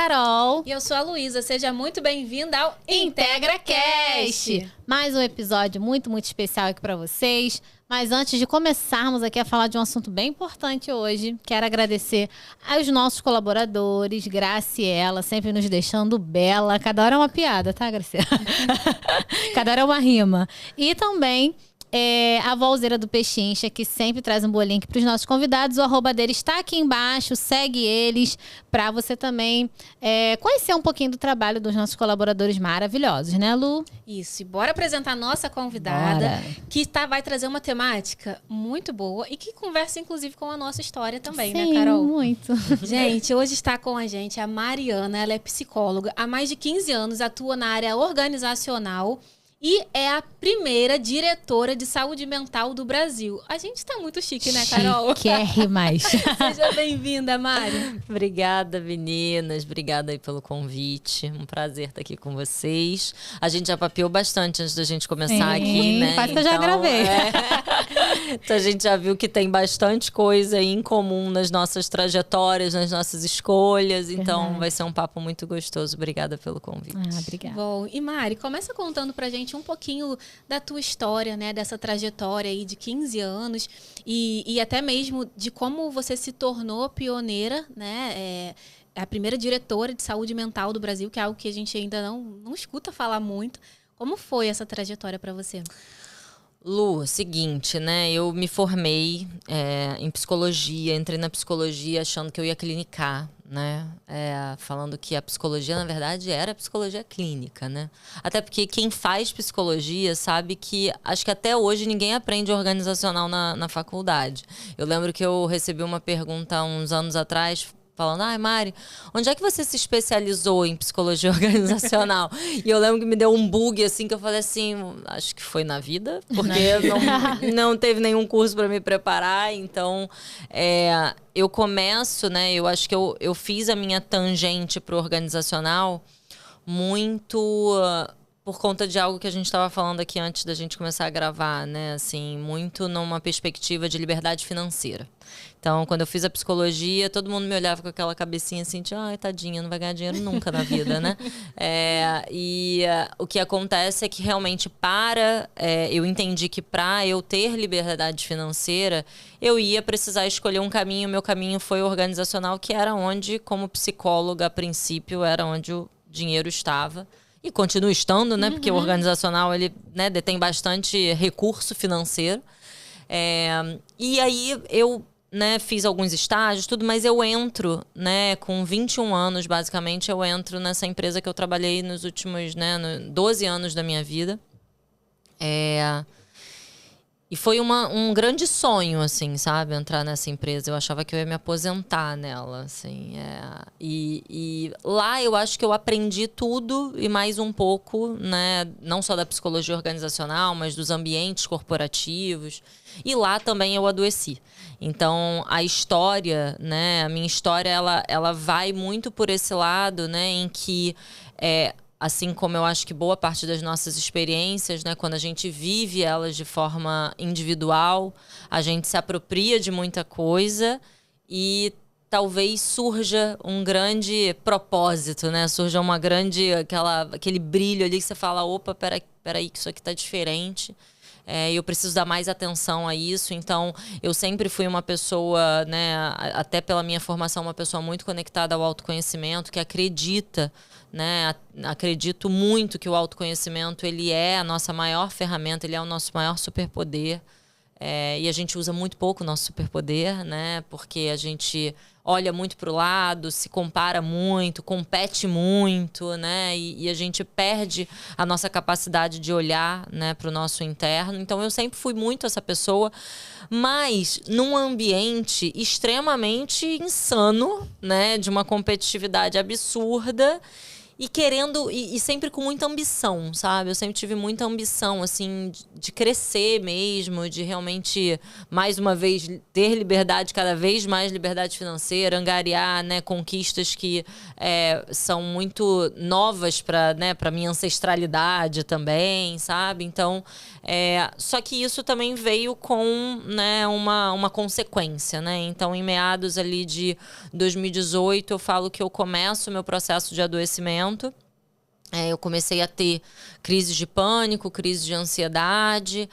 Carol. E eu sou a Luísa. Seja muito bem-vinda ao IntegraCast. Mais um episódio muito especial aqui para vocês. Mas antes de começarmos aqui a falar de um assunto bem importante hoje, quero agradecer aos nossos colaboradores, Graciela, sempre nos deixando bela. Cada hora é uma piada, tá, Graciela? Cada hora é uma rima. E também a Volzeira do Pechincha, que sempre traz um boa link para os nossos convidados. O arroba dele está aqui embaixo, segue eles para você também conhecer um pouquinho do trabalho dos nossos colaboradores maravilhosos, né, Lu? Isso, e bora apresentar a nossa convidada, Bora. que vai trazer uma temática muito boa e que conversa inclusive com a nossa história também, Sim, né, Carol? Muito. Gente, hoje está com a gente a Mariana, ela é psicóloga, há mais de 15 anos atua na área organizacional e é a primeira diretora de saúde mental do Brasil. A gente tá muito chique, né, Carol? Chiquérrimas. Seja bem-vinda, Mari. Obrigada, meninas. Obrigada aí pelo convite. Um prazer estar aqui com vocês. A gente já papeou bastante antes da gente começar aqui, né? Quase que eu já gravei. Então a gente já viu que tem bastante coisa aí em comum nas nossas trajetórias, nas nossas escolhas. Então Verdade. vai ser um papo muito gostoso. Obrigada pelo convite. Obrigada. Bom, e Mari, começa contando pra gente um pouquinho da tua história, né? Dessa trajetória aí de 15 anos e até mesmo de como você se tornou pioneira, né? A primeira diretora de saúde mental do Brasil, que é algo que a gente ainda não escuta falar muito. Como foi essa trajetória pra você? Lu, seguinte, né? Eu me formei em psicologia, entrei na psicologia achando que eu ia clinicar, né? Falando que a psicologia, na verdade, era psicologia clínica, né? Até porque quem faz psicologia sabe que, acho que até hoje ninguém aprende organizacional na faculdade. Eu lembro que eu recebi uma pergunta há uns anos atrás, falando, Mari, onde é que você se especializou em psicologia organizacional? E eu lembro que me deu um bug, assim, que eu falei assim, acho que foi na vida, porque não teve nenhum curso para me preparar, então eu começo, né, eu acho que eu fiz a minha tangente pro organizacional muito por conta de algo que a gente estava falando aqui antes da gente começar a gravar, né, assim, muito numa perspectiva de liberdade financeira. Então, quando eu fiz a psicologia, todo mundo me olhava com aquela cabecinha assim, de, tadinha, não vai ganhar dinheiro nunca na vida, né? O que acontece é que realmente eu entendi que para eu ter liberdade financeira, eu ia precisar escolher um caminho. Meu caminho foi organizacional, que era onde, como psicóloga, a princípio, era onde o dinheiro estava. E continua estando, né? Porque o organizacional, ele, né, detém bastante recurso financeiro. E aí eu, né, fiz alguns estágios, tudo, mas eu entro, né, com 21 anos, basicamente, eu entro nessa empresa que eu trabalhei nos últimos, né, 12 anos da minha vida. E foi um grande sonho, assim, sabe? Entrar nessa empresa. Eu achava que eu ia me aposentar nela, assim. E lá eu acho que eu aprendi tudo e mais um pouco, né? Não só da psicologia organizacional, mas dos ambientes corporativos. E lá também eu adoeci. Então, a história, né? A minha história, ela vai muito por esse lado, né? Em que assim como eu acho que boa parte das nossas experiências, né, quando a gente vive elas de forma individual, a gente se apropria de muita coisa e talvez surja um grande propósito, né? Surja uma grande, aquele brilho ali que você fala, opa, peraí, que isso aqui tá diferente. Eu preciso dar mais atenção a isso. Então, eu sempre fui uma pessoa, né, até pela minha formação, uma pessoa muito conectada ao autoconhecimento, que acredita, né, acredito muito que o autoconhecimento, ele é a nossa maior ferramenta, ele é o nosso maior superpoder. E a gente usa muito pouco o nosso superpoder, né? Porque a gente olha muito para o lado, se compara muito, compete muito, né? E a gente perde a nossa capacidade de olhar, né, para o nosso interno. Então, eu sempre fui muito essa pessoa, mas num ambiente extremamente insano, né? De uma competitividade absurda. E querendo, e sempre com muita ambição, sabe? Eu sempre tive muita ambição, assim, de crescer mesmo, de realmente, mais uma vez, ter liberdade, cada vez mais liberdade financeira, angariar, né, conquistas que são muito novas para, né, para minha ancestralidade também, sabe? Então, só que isso também veio com, né, uma consequência, né? Então, em meados ali de 2018, eu falo que eu começo o meu processo de adoecimento. Eu comecei a ter crises de pânico, crises de ansiedade,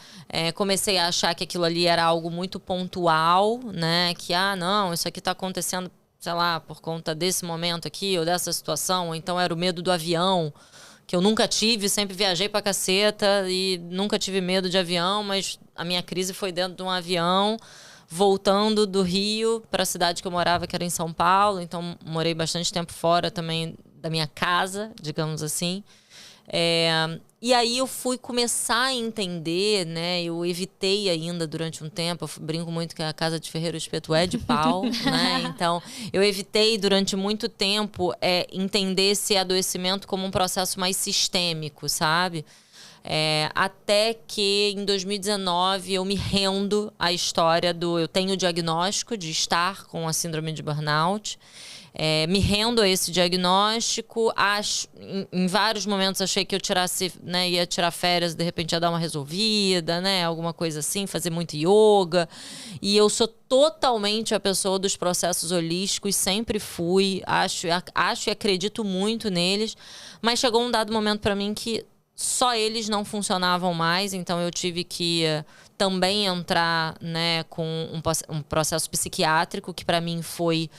comecei a achar que aquilo ali era algo muito pontual, né? Que, não, isso aqui está acontecendo, sei lá, por conta desse momento aqui, ou dessa situação, ou então era o medo do avião, que eu nunca tive, sempre viajei pra caceta e nunca tive medo de avião, mas a minha crise foi dentro de um avião, voltando do Rio para a cidade que eu morava, que era em São Paulo. Então, morei bastante tempo fora também da minha casa, digamos assim. E aí eu fui começar a entender, né? Eu evitei ainda durante um tempo, eu brinco muito que a casa de ferreiro espeto é de pau, né? Então, eu evitei durante muito tempo entender esse adoecimento como um processo mais sistêmico, sabe? Até que em 2019 eu me rendo à história eu tenho o diagnóstico de estar com a síndrome de burnout. Me rendo a esse diagnóstico. Em vários momentos achei que eu tirasse, né, ia tirar férias, de repente ia dar uma resolvida, né, alguma coisa assim, fazer muito yoga. E eu sou totalmente a pessoa dos processos holísticos, sempre fui, acho e acredito muito neles, mas chegou um dado momento para mim que só eles não funcionavam mais, então eu tive que também entrar, né, com um processo psiquiátrico, que para mim foi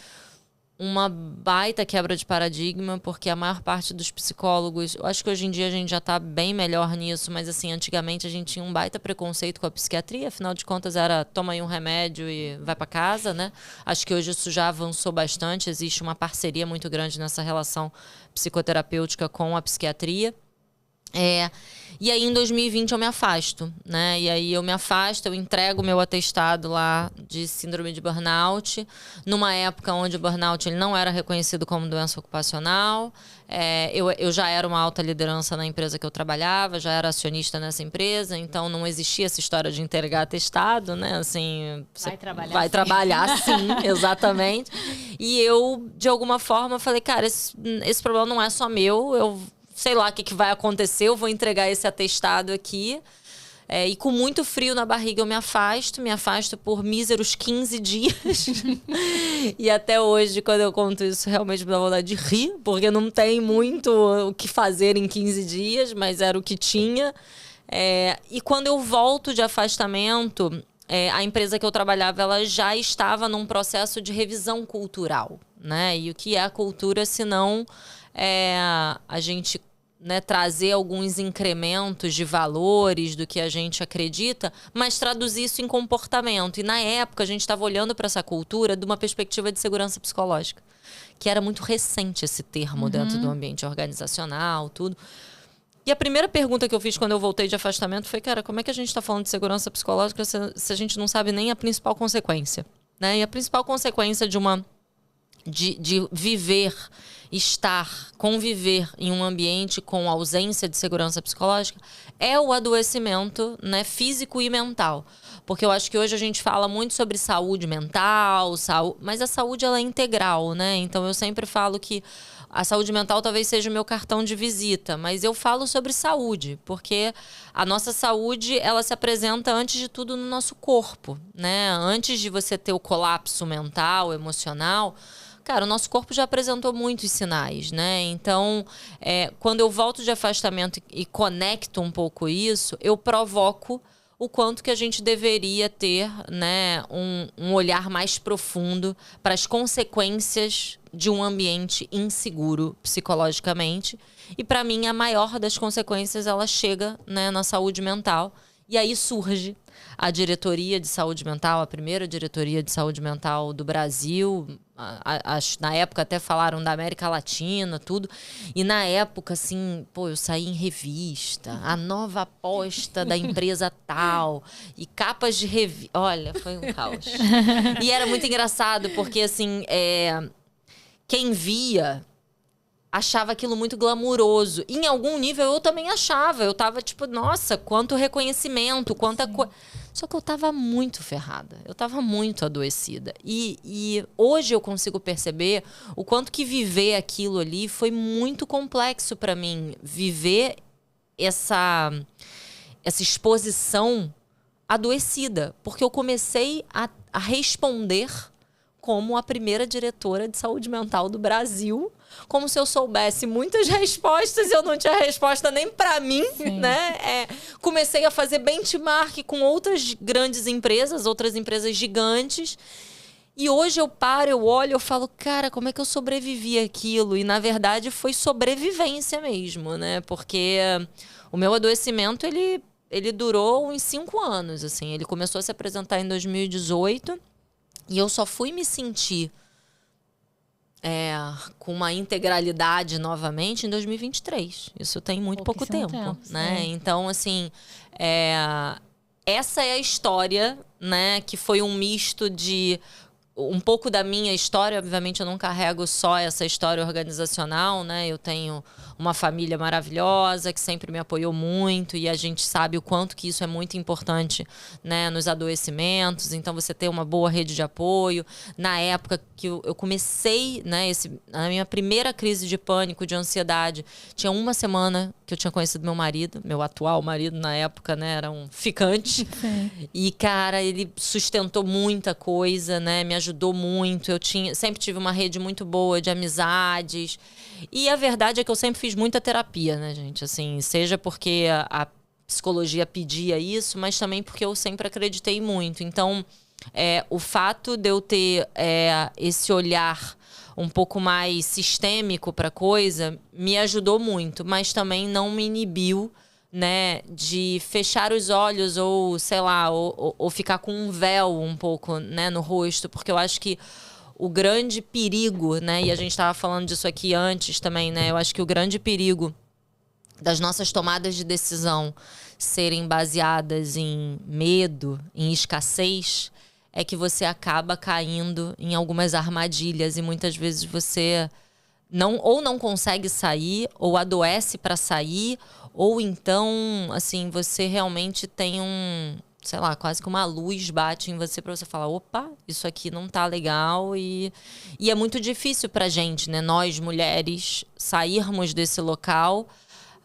uma baita quebra de paradigma, porque a maior parte dos psicólogos, eu acho que hoje em dia a gente já está bem melhor nisso, mas assim, antigamente a gente tinha um baita preconceito com a psiquiatria, afinal de contas era toma aí um remédio e vai para casa, né? Acho que hoje isso já avançou bastante, existe uma parceria muito grande nessa relação psicoterapêutica com a psiquiatria. E aí em 2020 eu me afasto, né? E aí eu me afasto, eu entrego o meu atestado lá de síndrome de burnout, numa época onde o burnout ele não era reconhecido como doença ocupacional. Eu já era uma alta liderança na empresa que eu trabalhava, já era acionista nessa empresa, então não existia essa história de entregar atestado, né? Assim, vai trabalhar sim, exatamente. E eu, de alguma forma, falei, cara, esse problema não é só meu, eu sei lá o que vai acontecer, eu vou entregar esse atestado aqui. E com muito frio na barriga eu me afasto por míseros 15 dias. E até hoje, quando eu conto isso, realmente me dá vontade de rir, porque não tem muito o que fazer em 15 dias, mas era o que tinha. E quando eu volto de afastamento, a empresa que eu trabalhava, ela já estava num processo de revisão cultural, né? E o que é a cultura, se não a gente, né, trazer alguns incrementos de valores do que a gente acredita, mas traduzir isso em comportamento. E na época a gente estava olhando para essa cultura de uma perspectiva de segurança psicológica, que era muito recente esse termo dentro do ambiente organizacional, tudo. E a primeira pergunta que eu fiz quando eu voltei de afastamento foi, cara, como é que a gente está falando de segurança psicológica se a gente não sabe nem a principal consequência, né? E a principal consequência de viver, conviver em um ambiente com ausência de segurança psicológica é o adoecimento, né, físico e mental. Porque eu acho que hoje a gente fala muito sobre saúde mental, mas a saúde ela é integral, né? Então eu sempre falo que a saúde mental talvez seja o meu cartão de visita, mas eu falo sobre saúde, porque a nossa saúde, ela se apresenta antes de tudo no nosso corpo, né? Antes de você ter o colapso mental, emocional, cara, o nosso corpo já apresentou muitos sinais, né? Então, quando eu volto de afastamento e conecto um pouco isso, eu provoco o quanto que a gente deveria ter, né, um olhar mais profundo para as consequências de um ambiente inseguro psicologicamente. E, para mim, a maior das consequências, ela chega, né, na saúde mental. E aí surge a diretoria de saúde mental, a primeira diretoria de saúde mental do Brasil. Na época até falaram da América Latina, tudo. E na época, assim, eu saí em revista, a nova aposta da empresa tal, e capas de revista. Olha, foi um caos. E era muito engraçado, porque assim, quem via achava aquilo muito glamuroso. E em algum nível eu também achava. Eu tava tipo, nossa, quanto reconhecimento, quanta coisa. Só que eu tava muito ferrada. Eu tava muito adoecida. E hoje eu consigo perceber o quanto que viver aquilo ali foi muito complexo para mim. Viver essa exposição adoecida. Porque eu comecei a responder como a primeira diretora de saúde mental do Brasil, como se eu soubesse muitas respostas e eu não tinha resposta nem para mim, né? Comecei a fazer benchmark com outras grandes empresas, outras empresas gigantes. E hoje eu paro, eu olho, eu falo, cara, como é que eu sobrevivi àquilo? E na verdade foi sobrevivência mesmo, né? Porque o meu adoecimento, ele durou uns 5 anos, assim. Ele começou a se apresentar em 2018 e eu só fui me sentir com uma integralidade novamente em 2023. Isso tem muito pouco tempo, né? Então, assim, essa é a história, né? Que foi um misto de um pouco da minha história. Obviamente eu não carrego só essa história organizacional, né? Eu tenho uma família maravilhosa que sempre me apoiou muito e a gente sabe o quanto que isso é muito importante, né, nos adoecimentos. Então você ter uma boa rede de apoio. Na época que eu comecei, né, a minha primeira crise de pânico, de ansiedade, tinha 1 semana que eu tinha conhecido meu marido, meu atual marido na época, né, era um ficante. E cara, ele sustentou muita coisa, né, me ajudou muito. Eu sempre tive uma rede muito boa de amizades. E a verdade é que eu sempre fiz muita terapia, né, gente? Assim, seja porque a psicologia pedia isso, mas também porque eu sempre acreditei muito. Então, o fato de eu ter esse olhar um pouco mais sistêmico para a coisa me ajudou muito, mas também não me inibiu, né, de fechar os olhos ou, sei lá, ou ficar com um véu um pouco, né, no rosto, porque eu acho que o grande perigo, né, e a gente estava falando disso aqui antes também, né, eu acho que o grande perigo das nossas tomadas de decisão serem baseadas em medo, em escassez, é que você acaba caindo em algumas armadilhas e muitas vezes você não consegue sair, ou adoece para sair, ou então, assim, você realmente tem sei lá, quase que uma luz bate em você pra você falar, opa, isso aqui não tá legal. E é muito difícil pra gente, né? Nós, mulheres, sairmos desse local,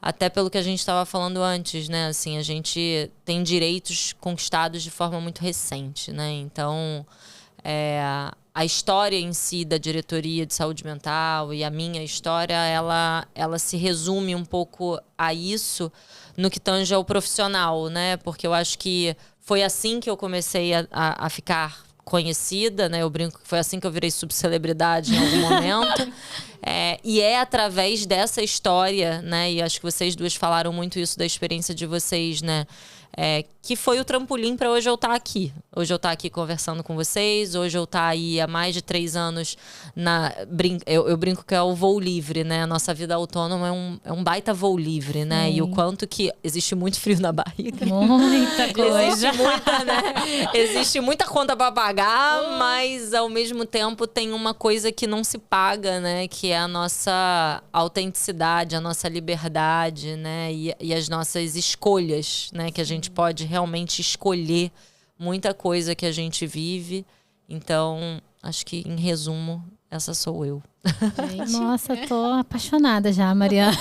até pelo que a gente estava falando antes, né? Assim, a gente tem direitos conquistados de forma muito recente, né? Então, a história em si da diretoria de saúde mental e a minha história, ela se resume um pouco a isso no que tange ao profissional, né? Porque eu acho que foi assim que eu comecei a ficar conhecida, né? Eu brinco que foi assim que eu virei subcelebridade em algum momento. E é através dessa história, né? E acho que vocês duas falaram muito isso da experiência de vocês, né? Que foi o trampolim para hoje eu estar aqui. Hoje eu estar aqui conversando com vocês. Hoje eu estar aí há mais de 3 anos eu brinco que é o voo livre, né? A nossa vida autônoma é um baita voo livre, né? E o quanto que existe muito frio na barriga. Muita coisa. Existe muita conta para pagar, mas ao mesmo tempo tem uma coisa que não se paga, né? Que é a nossa autenticidade, a nossa liberdade, né? E as nossas escolhas, né? Que a gente pode realmente escolher muita coisa que a gente vive. Então, acho que, em resumo, essa sou eu. Nossa, tô apaixonada já, Mariana.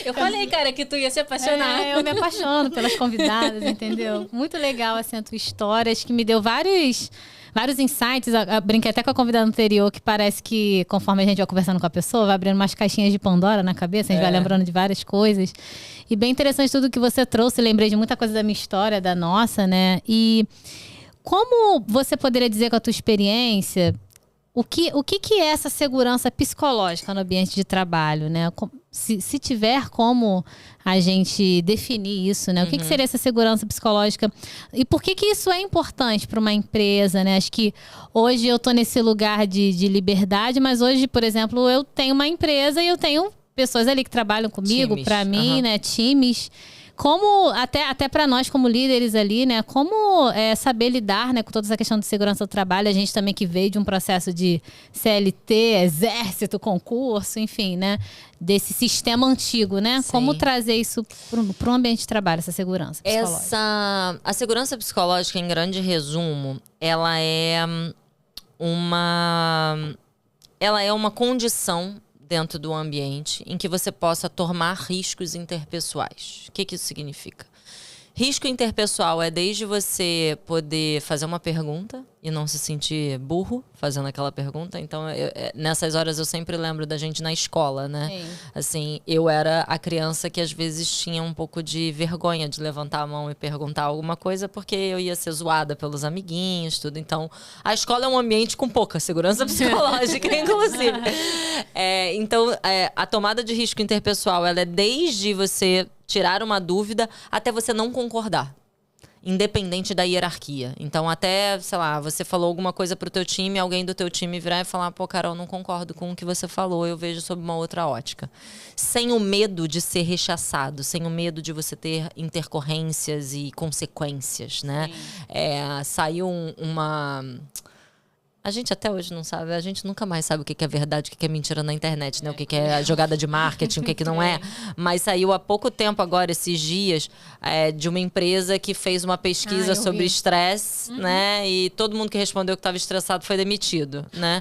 Eu falei, cara, que tu ia se apaixonar. Eu me apaixono pelas convidadas, entendeu? Muito legal, assim, a tua história. Acho que me deu vários insights. Eu brinquei até com a convidada anterior, que parece que, conforme a gente vai conversando com a pessoa, vai abrindo umas caixinhas de Pandora na cabeça, a gente vai lembrando de várias coisas. E bem interessante tudo que você trouxe. Lembrei de muita coisa da minha história, da nossa, né? E como você poderia dizer com a tua experiência, o que é essa segurança psicológica no ambiente de trabalho, né? Se tiver como a gente definir isso, né? O que seria essa segurança psicológica? E por que isso é importante para uma empresa, né? Acho que hoje eu tô nesse lugar de liberdade, mas hoje, por exemplo, eu tenho uma empresa e eu tenho pessoas ali que trabalham comigo, para mim, né? Times. como, até para nós como líderes ali, né? Como saber lidar, né, com toda essa questão de segurança do trabalho. A gente também que veio de um processo de CLT, exército, concurso, enfim, né? Desse sistema antigo, né? Sim. Como trazer isso para um ambiente de trabalho, essa segurança psicológica? A segurança psicológica, em grande resumo, ela é uma condição dentro do ambiente em que você possa tomar riscos interpessoais. O que isso significa? Risco interpessoal é desde você poder fazer uma pergunta e não se sentir burro fazendo aquela pergunta. Então, nessas horas eu sempre lembro da gente na escola, né? Sim. Assim, eu era a criança que às vezes tinha um pouco de vergonha de levantar a mão e perguntar alguma coisa, porque eu ia ser zoada pelos amiguinhos, tudo. Então, a escola é um ambiente com pouca segurança psicológica, inclusive. Então, a tomada de risco interpessoal, ela é desde você tirar uma dúvida até você não concordar. Independente da hierarquia. Então, até, sei lá, você falou alguma coisa pro teu time, alguém do teu time virar e falar, pô, Carol, não concordo com o que você falou, eu vejo sob uma outra ótica. Sem o medo de ser rechaçado, sem o medo de você ter intercorrências e consequências, né? Saiu uma... A gente até hoje não sabe, a gente nunca mais sabe o que é verdade, o que é mentira na internet, né? O que é jogada de marketing, o que não é. Mas saiu há pouco tempo agora, esses dias, de uma empresa que fez uma pesquisa sobre estresse, né? E todo mundo que respondeu que estava estressado foi demitido, né?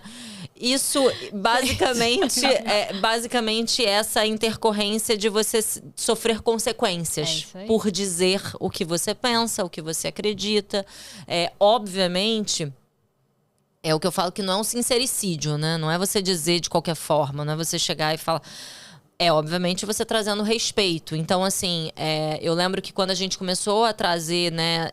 Isso, basicamente essa intercorrência de você sofrer consequências por dizer o que você pensa, o que você acredita. Obviamente... É o que eu falo que não é um sincericídio, né? Não é você dizer de qualquer forma, não é você chegar e falar... Obviamente, você trazendo respeito. Então, assim, eu lembro que quando a gente começou a trazer, né,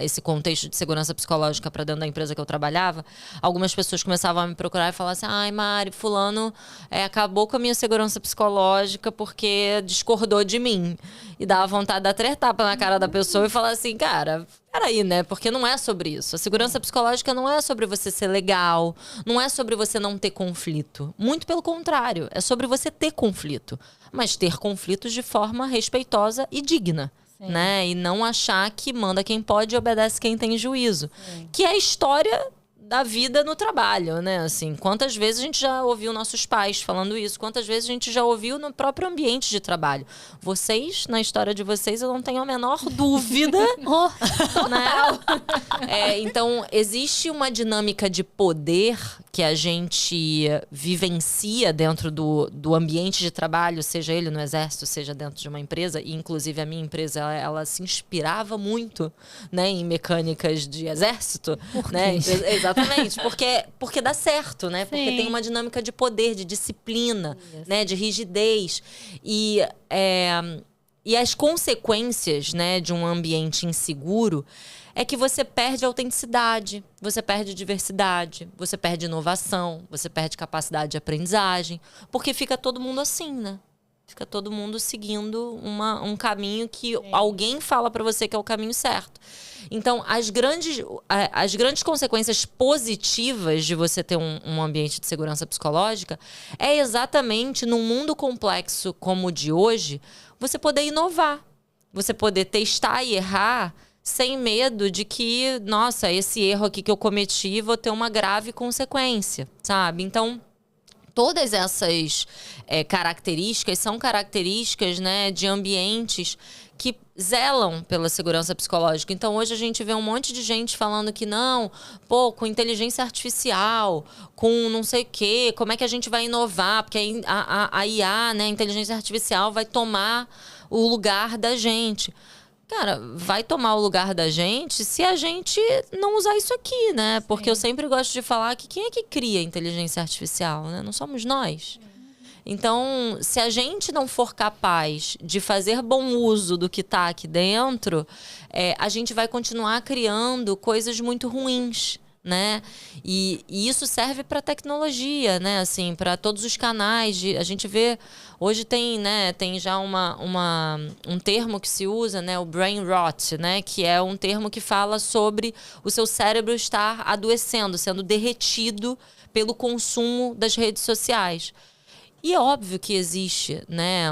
esse contexto de segurança psicológica para dentro da empresa que eu trabalhava, algumas pessoas começavam a me procurar e falar assim, ai, Mari, fulano acabou com a minha segurança psicológica porque discordou de mim. E dava vontade de dar 3 tapas na cara da pessoa e falar assim, cara... Peraí, né? Porque não é sobre isso. A segurança psicológica não é sobre você ser legal, não é sobre você não ter conflito. Muito pelo contrário, é sobre você ter conflito. Mas ter conflitos de forma respeitosa e digna. Né? E não achar que manda quem pode e obedece quem tem juízo. Que é a história da vida no trabalho, né? Assim, quantas vezes a gente já ouviu nossos pais falando isso? Quantas vezes a gente já ouviu no próprio ambiente de trabalho? Vocês, na história de vocês, eu não tenho a menor dúvida. Né? Então, existe uma dinâmica de poder que a gente vivencia dentro do ambiente de trabalho, seja ele no exército, seja dentro de uma empresa. E, inclusive, a minha empresa, ela se inspirava muito, né, em mecânicas de exército. Né? Exatamente, porque dá certo, né? Porque tem uma dinâmica de poder, de disciplina, né? De rigidez. E as consequências, né, de um ambiente inseguro é que você perde autenticidade, você perde diversidade, você perde inovação, você perde capacidade de aprendizagem, porque fica todo mundo assim, né? Fica todo mundo seguindo um caminho que alguém fala para você que é o caminho certo. Então, as grandes consequências positivas de você ter um ambiente de segurança psicológica é exatamente, num mundo complexo como o de hoje, você poder inovar. Você poder testar e errar sem medo de que, nossa, esse erro aqui que eu cometi, vou ter uma grave consequência, sabe? Então... Todas essas características são características, né, de ambientes que zelam pela segurança psicológica. Então, hoje a gente vê um monte de gente falando que não, com inteligência artificial, com não sei o quê, como é que a gente vai inovar? Porque a IA, né, a inteligência artificial, vai tomar o lugar da gente. Cara, vai tomar o lugar da gente se a gente não usar isso aqui, né? Porque eu sempre gosto de falar que quem é que cria a inteligência artificial, né? Não somos nós. Então, se a gente não for capaz de fazer bom uso do que está aqui dentro, a gente vai continuar criando coisas muito ruins, né? E isso serve para tecnologia, né? Assim, para todos os canais. A gente vê... Hoje tem já um termo que se usa, né? O brain rot, né? Que é um termo que fala sobre o seu cérebro estar adoecendo, sendo derretido pelo consumo das redes sociais. E é óbvio que existe, né,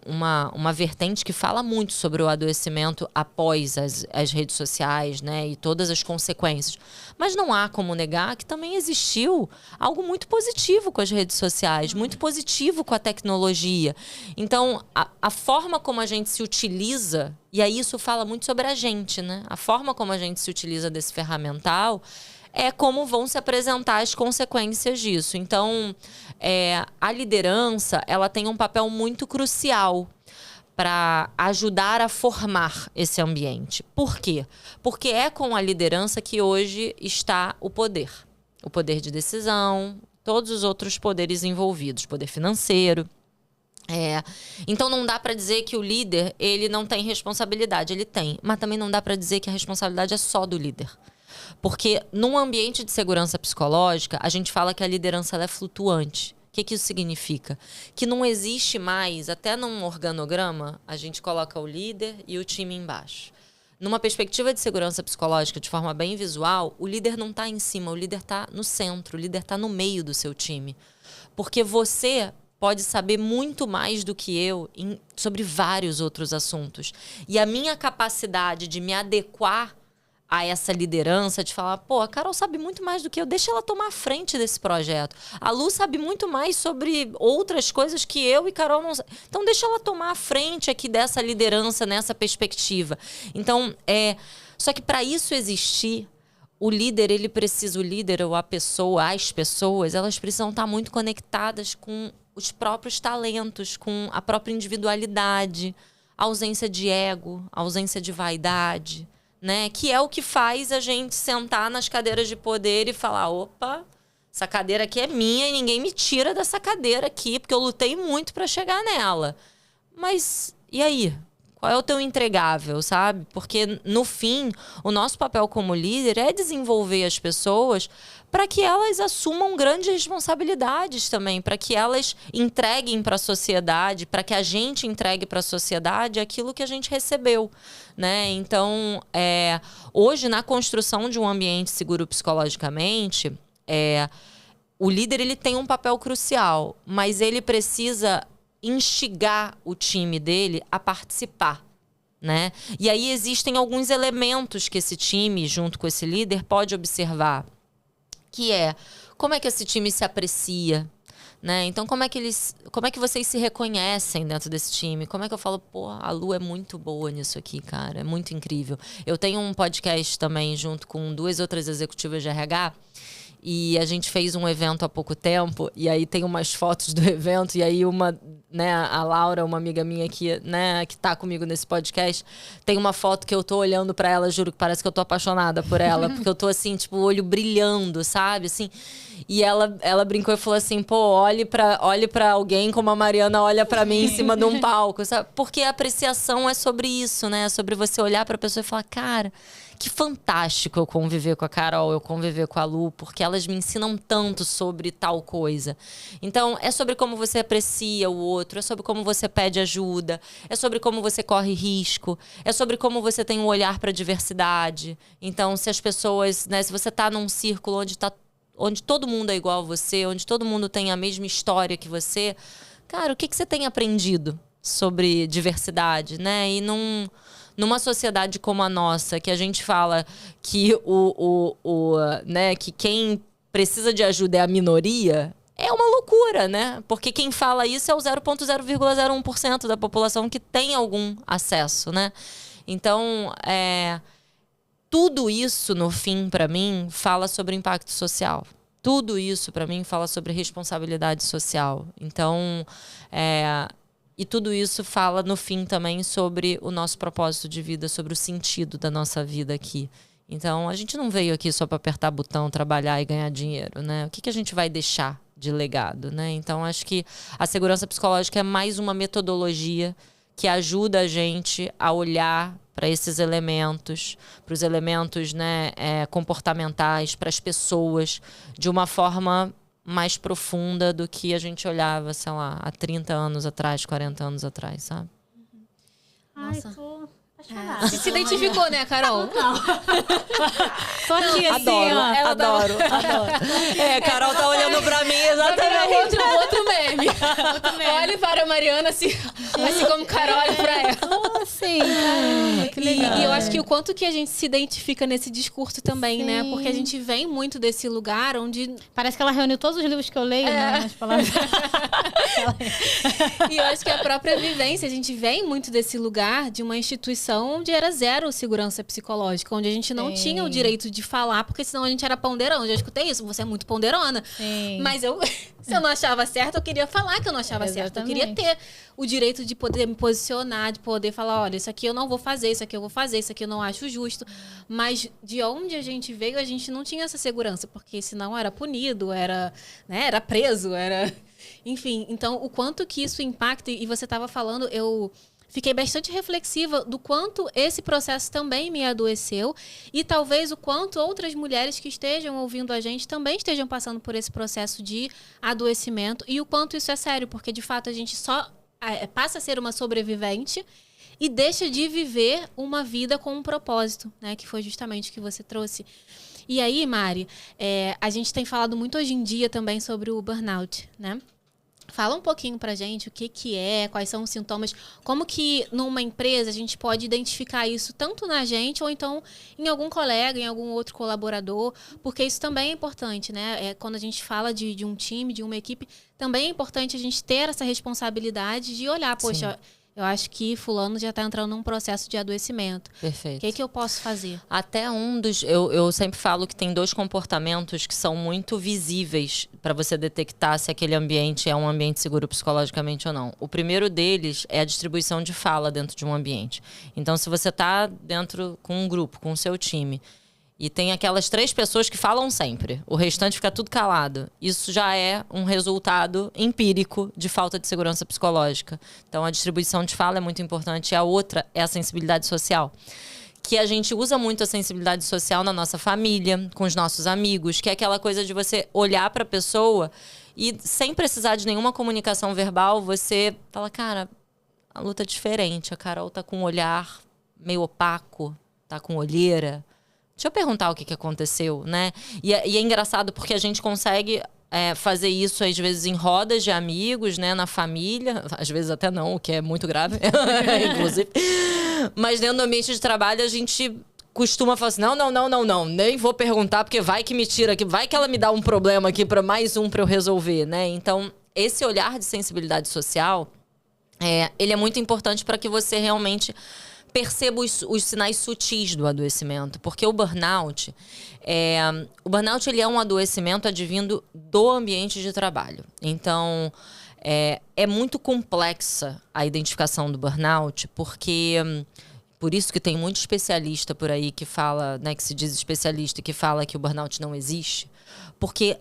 uma vertente que fala muito sobre o adoecimento após as redes sociais, né, e todas as consequências. Mas não há como negar que também existiu algo muito positivo com as redes sociais, muito positivo com a tecnologia. Então, a forma como a gente se utiliza, e aí isso fala muito sobre a gente, né? A forma como a gente se utiliza desse ferramental é como vão se apresentar as consequências disso. Então, a liderança, ela tem um papel muito crucial para ajudar a formar esse ambiente. Por quê? Porque é com a liderança que hoje está o poder. O poder de decisão, todos os outros poderes envolvidos, poder financeiro. Então não dá para dizer que o líder ele não tem responsabilidade, ele tem. Mas também não dá para dizer que a responsabilidade é só do líder. Porque num ambiente de segurança psicológica, a gente fala que a liderança ela é flutuante. O que isso significa? Que não existe mais, até num organograma, a gente coloca o líder e o time embaixo. Numa perspectiva de segurança psicológica, de forma bem visual, o líder não está em cima, o líder está no centro, o líder está no meio do seu time. Porque você pode saber muito mais do que eu sobre vários outros assuntos. E a minha capacidade de me adequar a essa liderança, de falar, pô, a Carol sabe muito mais do que eu, deixa ela tomar a frente desse projeto. A Lu sabe muito mais sobre outras coisas que eu e Carol não sabem. Então, deixa ela tomar a frente aqui dessa liderança, nessa perspectiva. Então, só que para isso existir, o líder ou a pessoa, as pessoas, elas precisam estar muito conectadas com os próprios talentos, com a própria individualidade, a ausência de ego, a ausência de vaidade, né? Que é o que faz a gente sentar nas cadeiras de poder e falar, opa, essa cadeira aqui é minha e ninguém me tira dessa cadeira aqui, porque eu lutei muito para chegar nela. Mas, e aí? Qual é o teu entregável, sabe? Porque, no fim, o nosso papel como líder é desenvolver as pessoas para que elas assumam grandes responsabilidades também, para que elas entreguem para a sociedade, para que a gente entregue para a sociedade aquilo que a gente recebeu, né? Então, hoje, na construção de um ambiente seguro psicologicamente, o líder ele tem um papel crucial, mas ele precisa instigar o time dele a participar, né? E aí existem alguns elementos que esse time, junto com esse líder, pode observar, que como é que esse time se aprecia, né? Então, como é que vocês se reconhecem dentro desse time? Como é que eu falo, pô, a Lu é muito boa nisso aqui, cara, é muito incrível. Eu tenho um podcast também junto com 2 outras executivas de RH, e a gente fez um evento há pouco tempo, e aí tem umas fotos do evento, e aí a Laura, uma amiga minha aqui, né, que tá comigo nesse podcast, tem uma foto que eu tô olhando pra ela, juro que parece que eu tô apaixonada por ela, porque eu tô assim, tipo, o olho brilhando, sabe, assim. E ela brincou e falou assim, pô, olhe pra alguém como a Mariana olha pra mim em cima de um palco, sabe? Porque a apreciação é sobre isso, né? É sobre você olhar pra pessoa e falar, cara, que fantástico eu conviver com a Carol, eu conviver com a Lu, porque elas me ensinam tanto sobre tal coisa. Então, é sobre como você aprecia o outro, é sobre como você pede ajuda, é sobre como você corre risco, é sobre como você tem um olhar para a diversidade. Então, se as pessoas, né, se você tá num círculo onde todo mundo é igual a você, onde todo mundo tem a mesma história que você, cara, o que você tem aprendido sobre diversidade, né? E numa sociedade como a nossa, que a gente fala que né, que quem precisa de ajuda é a minoria, é uma loucura, né? Porque quem fala isso é o 0,01% da população que tem algum acesso, né? Então, tudo isso, no fim, para mim, fala sobre impacto social. Tudo isso, para mim, fala sobre responsabilidade social. Então, e tudo isso fala, no fim, também sobre o nosso propósito de vida, sobre o sentido da nossa vida aqui. Então, a gente não veio aqui só para apertar botão, trabalhar e ganhar dinheiro, né? O que a gente vai deixar de legado, né? Então, acho que a segurança psicológica é mais uma metodologia que ajuda a gente a olhar para esses elementos, para os elementos, né, comportamentais, para as pessoas, de uma forma mais profunda do que a gente olhava, sei lá, há 30 anos atrás, 40 anos atrás, sabe? Ai, tô Se identificou, né, Carol? Tô aqui assim, Adoro, ó. adoro. Carol tá olhando pra mim exatamente. Outro meme. Olhe para a Mariana assim como Carol olha pra ela. Sim, caramba, que legal. E eu acho que o quanto que a gente se identifica nesse discurso também, né? Porque a gente vem muito desse lugar onde... Parece que ela reuniu todos os livros que eu leio, né? Nas palavras. E eu acho que a própria vivência, a gente vem muito desse lugar de uma instituição onde era zero segurança psicológica, onde a gente não tinha o direito de falar, porque senão a gente era ponderão. Eu já escutei isso, você é muito ponderona. Sim. Mas se eu não achava certo, eu queria falar que eu não achava certo. Eu queria ter o direito de poder me posicionar, de poder falar, olha, isso aqui eu não vou fazer, isso aqui eu vou fazer, isso aqui eu não acho justo. Mas de onde a gente veio, a gente não tinha essa segurança, porque senão era punido, era preso, era... Enfim, então o quanto que isso impacta, e você estava falando, eu fiquei bastante reflexiva do quanto esse processo também me adoeceu e talvez o quanto outras mulheres que estejam ouvindo a gente também estejam passando por esse processo de adoecimento e o quanto isso é sério, porque de fato a gente só passa a ser uma sobrevivente e deixa de viver uma vida com um propósito, né? Que foi justamente o que você trouxe. E aí, Mari, a gente tem falado muito hoje em dia também sobre o burnout, né? Fala um pouquinho pra gente o que é, quais são os sintomas, como que numa empresa a gente pode identificar isso tanto na gente ou então em algum colega, em algum outro colaborador, porque isso também é importante, né? Quando a gente fala de um time, de uma equipe, também é importante a gente ter essa responsabilidade de olhar, poxa, sim, eu acho que fulano já está entrando num processo de adoecimento. Perfeito. O que eu posso fazer? Até eu sempre falo que tem 2 comportamentos que são muito visíveis para você detectar se aquele ambiente é um ambiente seguro psicologicamente ou não. O primeiro deles é a distribuição de fala dentro de um ambiente. Então, se você está dentro com um grupo, com o seu time, e tem aquelas 3 pessoas que falam sempre, o restante fica tudo calado. Isso já é um resultado empírico de falta de segurança psicológica. Então, a distribuição de fala é muito importante. E a outra é a sensibilidade social. Que a gente usa muito a sensibilidade social na nossa família, com os nossos amigos, que é aquela coisa de você olhar para a pessoa e, sem precisar de nenhuma comunicação verbal, você fala, cara, a luta é diferente. A Carol tá com um olhar meio opaco, tá com olheira. Deixa eu perguntar o que aconteceu, né? E é engraçado porque a gente consegue fazer isso, às vezes, em rodas de amigos, né? Na família. Às vezes até não, o que é muito grave, inclusive. Mas dentro do ambiente de trabalho, a gente costuma falar assim, não, nem vou perguntar, porque vai que me tira aqui, vai que ela me dá um problema aqui, para mais um para eu resolver, né? Então, esse olhar de sensibilidade social, ele é muito importante para que você realmente perceba os sinais sutis do adoecimento. Porque o burnout ele é um adoecimento advindo do ambiente de trabalho. Então, é muito complexa a identificação do burnout, porque... Por isso que tem muito especialista por aí que fala, né, que se diz especialista, que fala que o burnout não existe. Porque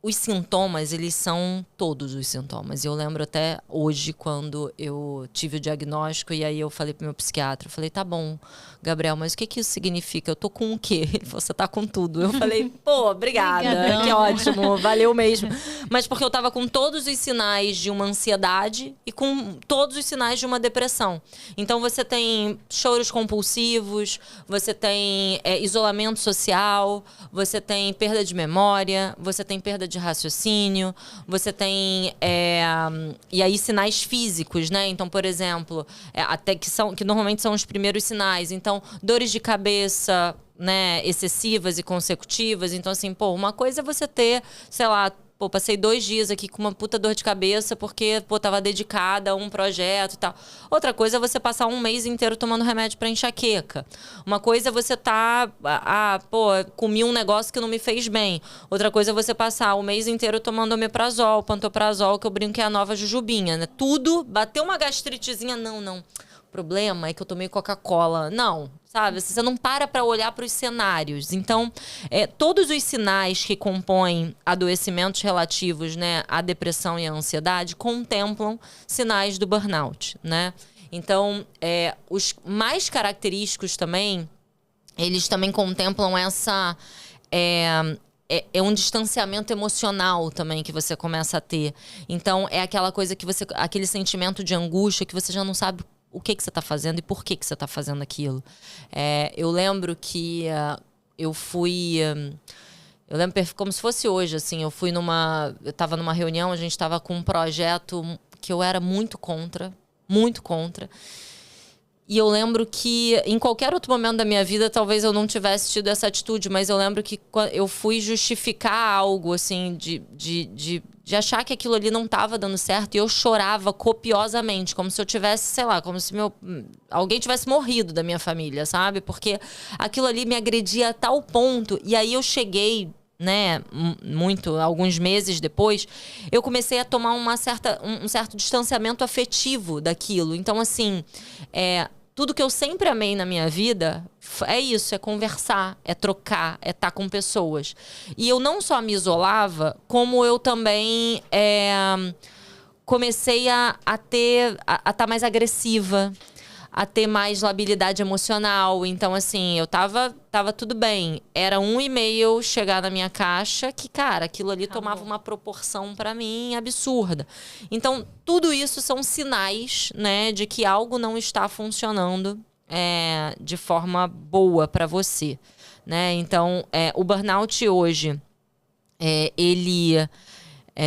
os sintomas, eles são todos os sintomas. Eu lembro até hoje, quando eu tive o diagnóstico, e aí eu falei pro meu psiquiatra, eu falei, tá bom, Gabriel, mas o que isso significa? Eu tô com o quê? Ele falou, você tá com tudo. Eu falei, pô, obrigada, que ótimo, valeu mesmo. Mas porque eu tava com todos os sinais de uma ansiedade e com todos os sinais de uma depressão. Então você tem choros compulsivos, você tem isolamento social, você tem perda de memória, você tem perda de raciocínio, você tem e aí sinais físicos, né? Então, por exemplo, até que normalmente são os primeiros sinais. Então, dores de cabeça, né, excessivas e consecutivas. Então, assim, pô, uma coisa é você ter, sei lá, pô, passei 2 dias aqui com uma puta dor de cabeça porque, pô, tava dedicada a um projeto e tal. Outra coisa é você passar 1 mês inteiro tomando remédio pra enxaqueca. Uma coisa é você comi um negócio que não me fez bem. Outra coisa é você passar o mês inteiro tomando omeprazol, pantoprazol, que eu brinco que é a nova jujubinha, né? Tudo, bateu uma gastritezinha, não. O problema é que eu tomei Coca-Cola. Não, sabe? Você não para olhar para os cenários. Então, todos os sinais que compõem adoecimentos relativos, né, à depressão e à ansiedade contemplam sinais do burnout, né? Então, os mais característicos também, eles também contemplam essa... É um distanciamento emocional também que você começa a ter. Então, é aquela coisa que aquele sentimento de angústia que você já não sabe o que você está fazendo e por que você está fazendo aquilo. Eu lembro que eu fui... eu lembro como se fosse hoje, assim, eu estava numa reunião, a gente estava com um projeto que eu era muito contra. E eu lembro que em qualquer outro momento da minha vida, talvez eu não tivesse tido essa atitude, mas eu lembro que eu fui justificar algo, assim, de achar que aquilo ali não estava dando certo, e eu chorava copiosamente, como se eu tivesse, sei lá, como se alguém tivesse morrido da minha família, sabe? Porque aquilo ali me agredia a tal ponto, e aí eu cheguei, né, alguns meses depois, eu comecei a tomar um certo distanciamento afetivo daquilo. Então, assim, tudo que eu sempre amei na minha vida é isso, é conversar, é trocar, é estar com pessoas. E eu não só me isolava, como eu também comecei a estar mais agressiva, a ter mais labilidade emocional. Então, assim, eu tava tudo bem. Era um e-mail chegar na minha caixa que, cara, aquilo ali tomava uma proporção pra mim absurda. Então, tudo isso são sinais, né, de que algo não está funcionando de forma boa pra você, né? Então, o burnout hoje, ele...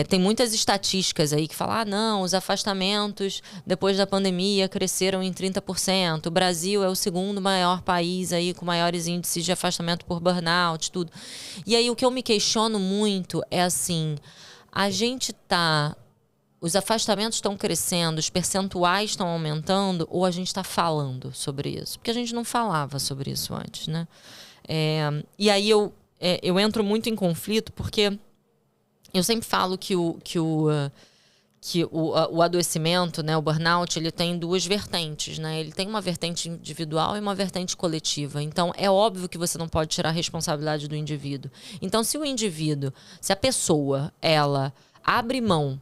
tem muitas estatísticas aí que falam, não, os afastamentos depois da pandemia cresceram em 30%. O Brasil é o segundo maior país aí com maiores índices de afastamento por burnout, tudo. E aí o que eu me questiono muito é assim, os afastamentos estão crescendo, os percentuais estão aumentando, ou a gente está falando sobre isso? Porque a gente não falava sobre isso antes, né? E aí eu entro muito em conflito, porque eu sempre falo que o adoecimento, né, o burnout, ele tem duas vertentes, né? Ele tem uma vertente individual e uma vertente coletiva. Então, é óbvio que você não pode tirar a responsabilidade do indivíduo. Então, se a pessoa, ela abre mão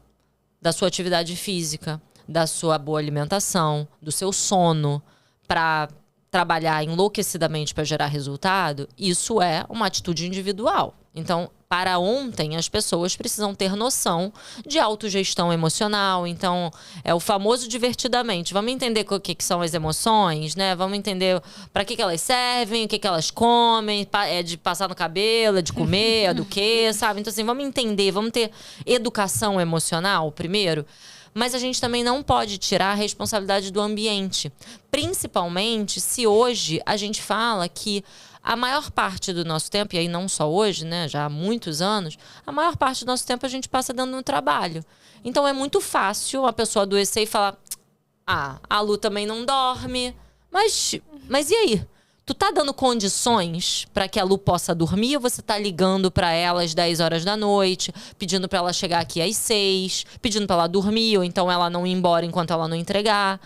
da sua atividade física, da sua boa alimentação, do seu sono, para trabalhar enlouquecidamente para gerar resultado, isso é uma atitude individual. Então, para ontem, as pessoas precisam ter noção de autogestão emocional. Então, é o famoso divertidamente. Vamos entender o que são as emoções, né? Vamos entender para que elas servem, o que elas comem, é de passar no cabelo, é de comer, é do quê, sabe? Então, assim, vamos entender, vamos ter educação emocional primeiro. Mas a gente também não pode tirar a responsabilidade do ambiente. Principalmente se hoje a gente fala que a maior parte do nosso tempo, e aí não só hoje, né, já há muitos anos, a maior parte do nosso tempo a gente passa dentro do trabalho. Então é muito fácil a pessoa adoecer e falar, a Lu também não dorme, mas e aí? Tu tá dando condições para que a Lu possa dormir, ou você tá ligando para ela às 10 horas da noite, pedindo para ela chegar aqui às 6, pedindo para ela dormir, ou então ela não ir embora enquanto ela não entregar?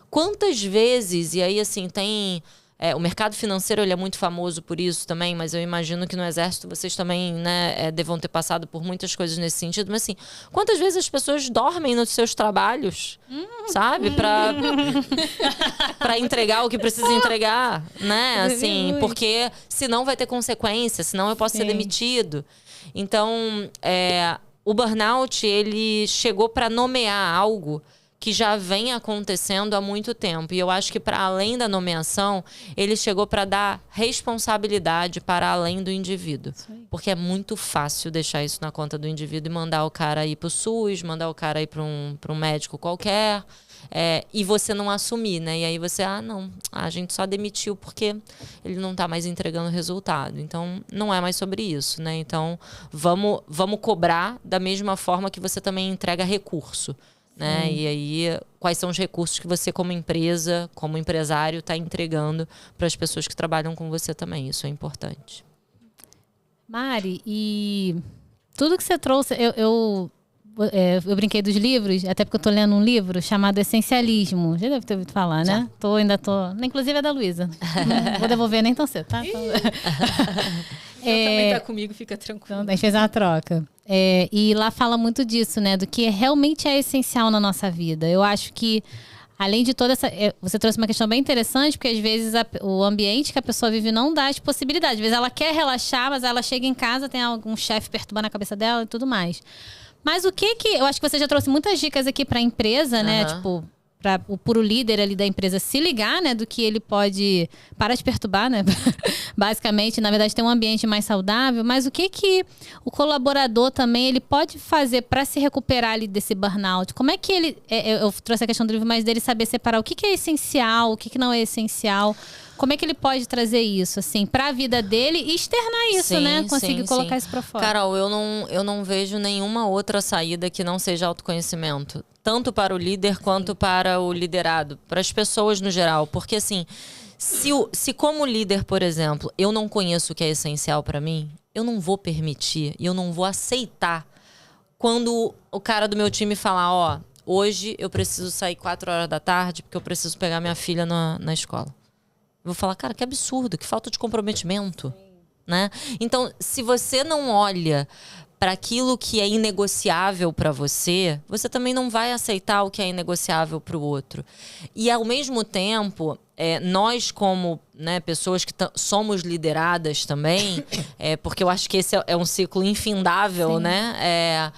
Quantas vezes, e aí assim, tem... o mercado financeiro, ele é muito famoso por isso também, mas eu imagino que no Exército vocês também, né, devam ter passado por muitas coisas nesse sentido. Mas assim, quantas vezes as pessoas dormem nos seus trabalhos, sabe? Pra entregar o que precisa entregar, né? Assim, porque senão vai ter consequência, senão eu posso ser demitido. Então, o burnout, ele chegou para nomear algo que já vem acontecendo há muito tempo. E eu acho que, para além da nomeação, ele chegou para dar responsabilidade para além do indivíduo. Porque é muito fácil deixar isso na conta do indivíduo e mandar o cara ir para o SUS, mandar o cara ir para um médico qualquer, e você não assumir, né? E aí você, a gente só demitiu porque ele não está mais entregando resultado. Então, não é mais sobre isso, né? Então, vamos cobrar da mesma forma que você também entrega recurso. Né? E aí, quais são os recursos que você, como empresa, como empresário, está entregando para as pessoas que trabalham com você também. Isso é importante. Mari, e tudo que você trouxe, eu brinquei dos livros, até porque eu estou lendo um livro chamado Essencialismo. Já deve ter ouvido falar, né? Ainda tô. Inclusive é da Luísa. Não vou devolver nem tão cedo, tá? Também tá comigo, fica tranquilo. Então, a gente fez uma troca. E lá fala muito disso, né? Do que realmente é essencial na nossa vida. Eu acho que, além de toda essa... você trouxe uma questão bem interessante, porque às vezes o ambiente que a pessoa vive não dá as possibilidades. Às vezes ela quer relaxar, mas ela chega em casa, tem algum chefe perturbando a cabeça dela e tudo mais. Mas o que... Eu acho que você já trouxe muitas dicas aqui pra empresa, né? Tipo, pro líder ali da empresa se ligar, né, do que ele pode parar de perturbar, né, basicamente, na verdade ter um ambiente mais saudável, mas o que o colaborador também ele pode fazer para se recuperar ali desse burnout? Como é que ele, eu trouxe a questão do livro, mas dele saber separar o que é essencial, o que não é essencial, como é que ele pode trazer isso, assim, para a vida dele e externar isso, né, conseguir colocar isso para fora? Carol, eu não vejo nenhuma outra saída que não seja autoconhecimento. Tanto para o líder quanto para o liderado, para as pessoas no geral. Porque assim, se como líder, por exemplo, eu não conheço o que é essencial para mim, eu não vou permitir e eu não vou aceitar quando o cara do meu time falar, ó, hoje eu preciso sair 4 horas da tarde porque eu preciso pegar minha filha na escola. Eu vou falar, cara, que absurdo, que falta de comprometimento, né? Então, se você não olha para aquilo que é inegociável para você, você também não vai aceitar o que é inegociável para o outro. E, ao mesmo tempo, nós como, né, pessoas que somos lideradas também, porque eu acho que esse é um ciclo infindável, né?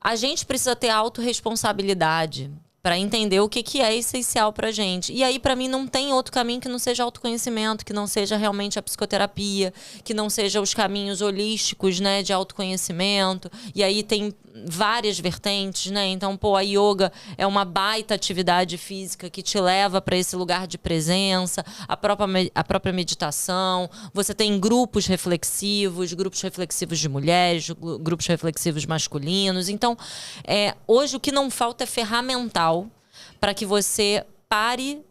A gente precisa ter autorresponsabilidade para entender o que é essencial pra gente. E aí, para mim, não tem outro caminho que não seja autoconhecimento, que não seja realmente a psicoterapia, que não seja os caminhos holísticos, né, de autoconhecimento. E aí tem várias vertentes, né? Então, pô, a yoga é uma baita atividade física que te leva para esse lugar de presença, a própria meditação. Você tem grupos reflexivos de mulheres, grupos reflexivos masculinos. Então, hoje o que não falta é ferramental para que você pare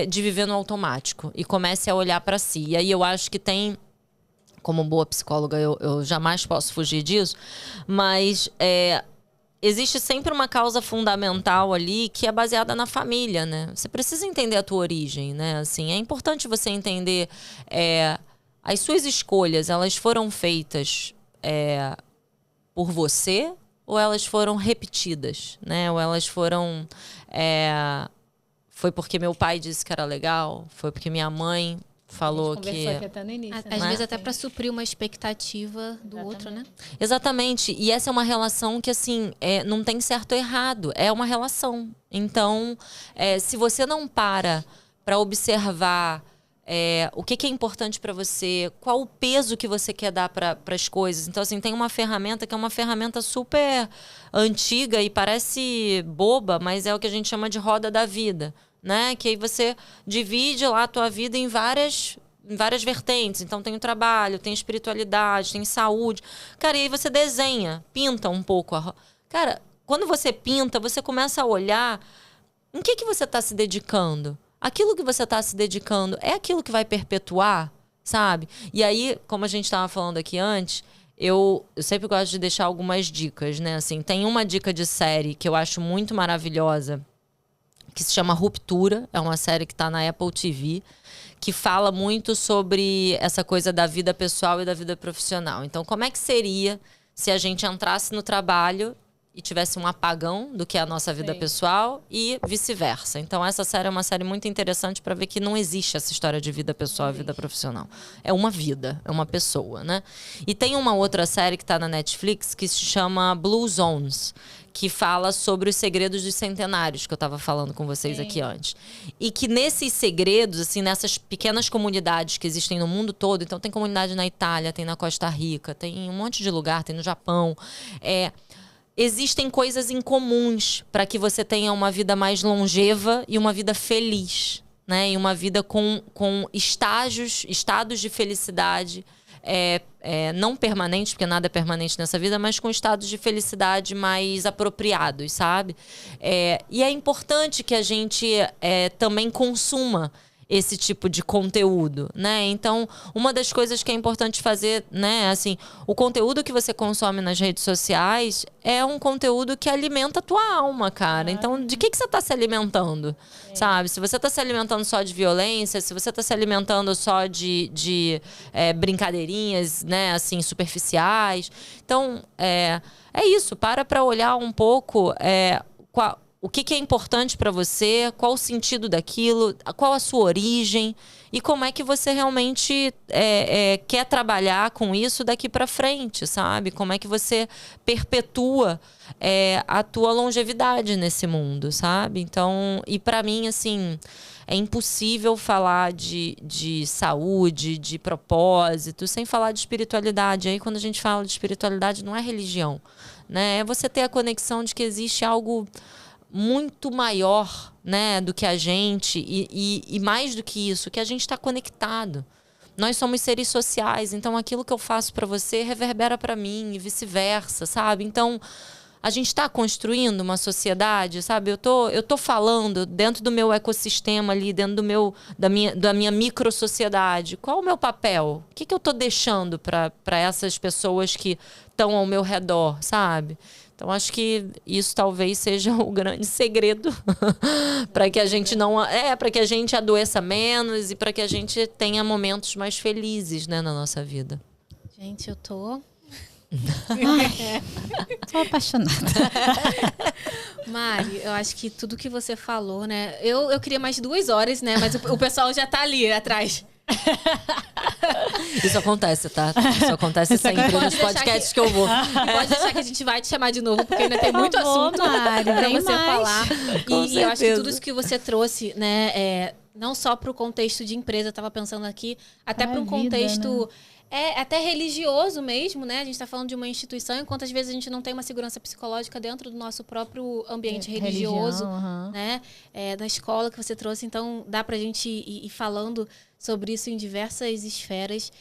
de viver no automático e comece a olhar para si. E aí eu acho que tem, como boa psicóloga, eu jamais posso fugir disso, mas existe sempre uma causa fundamental ali que é baseada na família, né? Você precisa entender a tua origem, né? Assim, é importante você entender as suas escolhas, elas foram feitas por você ou elas foram repetidas, né? Ou elas foram... foi porque meu pai disse que era legal, foi porque minha mãe falou que... Até no início, às vezes até para suprir uma expectativa do outro, né? Exatamente. E essa é uma relação que, assim, não tem certo ou errado. É uma relação. Então, se você não para observar o que é importante para você, qual o peso que você quer dar para as coisas. Então, assim, tem uma ferramenta que é uma ferramenta super antiga e parece boba, mas é o que a gente chama de roda da vida, né? Que aí você divide lá a tua vida em várias vertentes. Então tem o trabalho, tem espiritualidade, tem saúde. Cara, e aí você desenha, pinta um pouco. Cara, quando você pinta, você começa a olhar em que você está se dedicando. Aquilo que você está se dedicando é aquilo que vai perpetuar, sabe? E aí, como a gente estava falando aqui antes, eu sempre gosto de deixar algumas dicas, né? Assim, tem uma dica de série que eu acho muito maravilhosa, que se chama Ruptura. É uma série que está na Apple TV, que fala muito sobre essa coisa da vida pessoal e da vida profissional. Então, como é que seria se a gente entrasse no trabalho e tivesse um apagão do que é a nossa vida pessoal e vice-versa. Então, essa série é uma série muito interessante para ver que não existe essa história de vida pessoal e vida profissional. É uma vida, é uma pessoa, né? E tem uma outra série que está na Netflix que se chama Blue Zones, que fala sobre os segredos dos centenários, que eu estava falando com vocês aqui antes. E que nesses segredos, assim, nessas pequenas comunidades que existem no mundo todo, então tem comunidade na Itália, tem na Costa Rica, tem um monte de lugar, tem no Japão, existem coisas incomuns para que você tenha uma vida mais longeva e uma vida feliz, né? E uma vida com estados de felicidade não permanentes, porque nada é permanente nessa vida, mas com estados de felicidade mais apropriados, sabe? E é importante que a gente também consuma esse tipo de conteúdo, né? Então, uma das coisas que é importante fazer, né, assim, o conteúdo que você consome nas redes sociais é um conteúdo que alimenta a tua alma, cara. Então, de que você está se alimentando? Sabe? Se você está se alimentando só de violência, se você está se alimentando só de brincadeirinhas, né, assim, superficiais. Então, é isso. Para olhar um pouco o que é importante para você, qual o sentido daquilo, qual a sua origem e como é que você realmente quer trabalhar com isso daqui para frente, sabe? Como é que você perpetua a tua longevidade nesse mundo, sabe? Então, e para mim, assim, é impossível falar de saúde, de propósito, sem falar de espiritualidade. Aí, quando a gente fala de espiritualidade, não é religião, né? É você ter a conexão de que existe algo muito maior, né, do que a gente e mais do que isso, que a gente está conectado. Nós somos seres sociais, então aquilo que eu faço para você reverbera para mim e vice-versa, sabe? Então a gente está construindo uma sociedade, sabe? Eu tô falando dentro do meu ecossistema ali, dentro da minha micro-sociedade. Qual o meu papel? O que eu tô deixando para essas pessoas que estão ao meu redor, sabe? Então, acho que isso talvez seja o grande segredo para que a gente para que a gente adoeça menos e para que a gente tenha momentos mais felizes, né, na nossa vida. Gente, eu tô apaixonada. Mari, eu acho que tudo que você falou, né? Eu queria mais 2 horas, né? Mas o pessoal já tá ali atrás. Isso acontece, tá? Isso acontece sempre nos podcasts que eu vou. Pode deixar que a gente vai te chamar de novo, porque ainda tem muito assunto pra você falar. E eu acho que tudo isso que você trouxe, né? Não só pro contexto de empresa, eu tava pensando aqui, até para um contexto... Né? Até religioso mesmo, né? A gente está falando de uma instituição, enquanto às vezes a gente não tem uma segurança psicológica dentro do nosso próprio ambiente religioso, né? Da escola que você trouxe. Então, dá pra gente ir falando sobre isso em diversas esferas.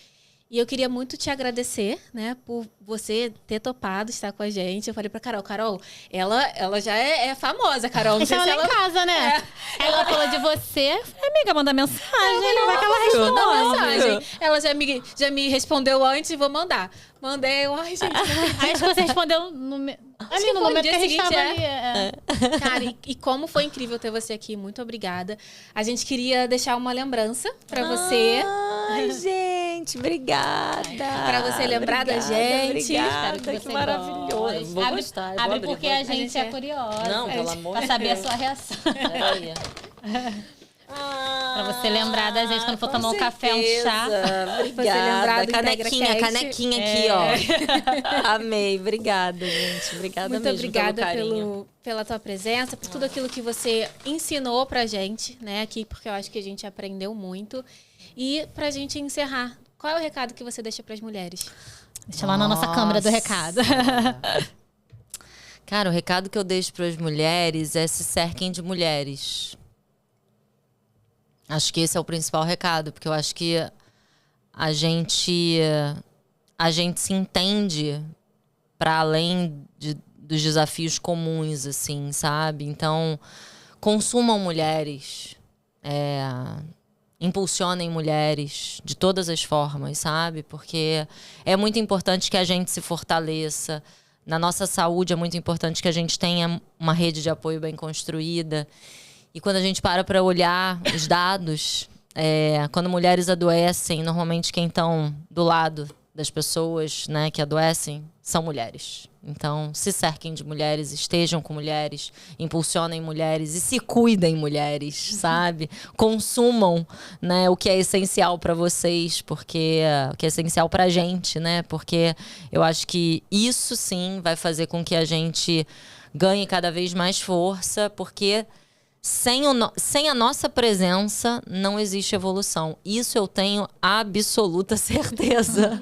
E eu queria muito te agradecer, né? Por você ter topado estar com a gente. Eu falei pra Carol, ela já é famosa, Carol. Não sei se ela em casa, né? Ela falou de você. Amiga, manda mensagem. Vai que ela responde. Ela já me respondeu antes, vou mandar. Mandei, ai, gente. Acho que você respondeu ali no momento que a gente estava ali. Cara, e como foi incrível ter você aqui. Muito obrigada. A gente queria deixar uma lembrança pra você. Ai, gente, obrigada. Pra você lembrar da gente. Obrigada, Espero que você maravilhoso. Vou gostar. Abre porque a gente é curiosa. Não, pelo amor de Deus. Pra saber a sua reação. Peraí. Pra você lembrar da gente quando for tomar um café, um chá. Obrigada. Canequinha aqui, ó. Amei. Obrigada, gente. Obrigada muito mesmo obrigada pelo carinho. pela tua presença, por tudo aquilo que você ensinou pra gente, né, aqui, porque eu acho que a gente aprendeu muito. E pra gente encerrar, qual é o recado que você deixa pras mulheres? Deixa lá na nossa câmera do recado. Cara, o recado que eu deixo pras mulheres é se cerquem de mulheres. Acho que esse é o principal recado, porque eu acho que a gente se entende para além dos desafios comuns, assim, sabe? Então, consumam mulheres, impulsionem mulheres de todas as formas, sabe? Porque é muito importante que a gente se fortaleça. Na nossa saúde é muito importante que a gente tenha uma rede de apoio bem construída. E quando a gente para olhar os dados, quando mulheres adoecem, normalmente quem estão do lado das pessoas, né, que adoecem são mulheres. Então, se cerquem de mulheres, estejam com mulheres, impulsionem mulheres e se cuidem mulheres, sabe? Consumam, né, o que é essencial para vocês, porque o que é essencial pra gente, né? Porque eu acho que isso sim vai fazer com que a gente ganhe cada vez mais força, porque sem a nossa presença, não existe evolução. Isso eu tenho absoluta certeza.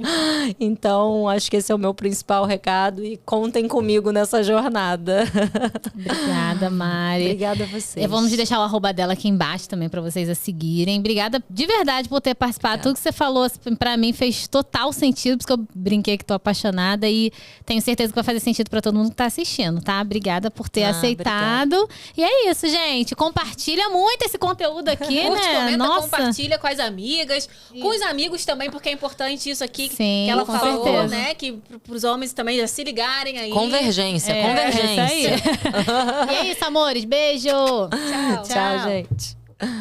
Então, acho que esse é o meu principal recado. E contem comigo nessa jornada. Obrigada, Mari. Obrigada a vocês. Vamos deixar o arroba dela aqui embaixo também para vocês a seguirem. Obrigada de verdade por ter participado. Tudo que você falou, para mim, fez total sentido. Porque eu brinquei que tô apaixonada. E tenho certeza que vai fazer sentido para todo mundo que tá assistindo, tá? Obrigada por ter aceitado. Obrigada. E é isso, gente. Compartilha muito esse conteúdo aqui, Curte, né? Comenta, Nossa. Compartilha com as amigas, com os amigos também, porque é importante isso aqui. Sim, que ela com falou, certeza. né? Que pros homens também já se ligarem aí. Convergência. É isso aí. E é isso, amores. Beijo. Tchau. Tchau, gente.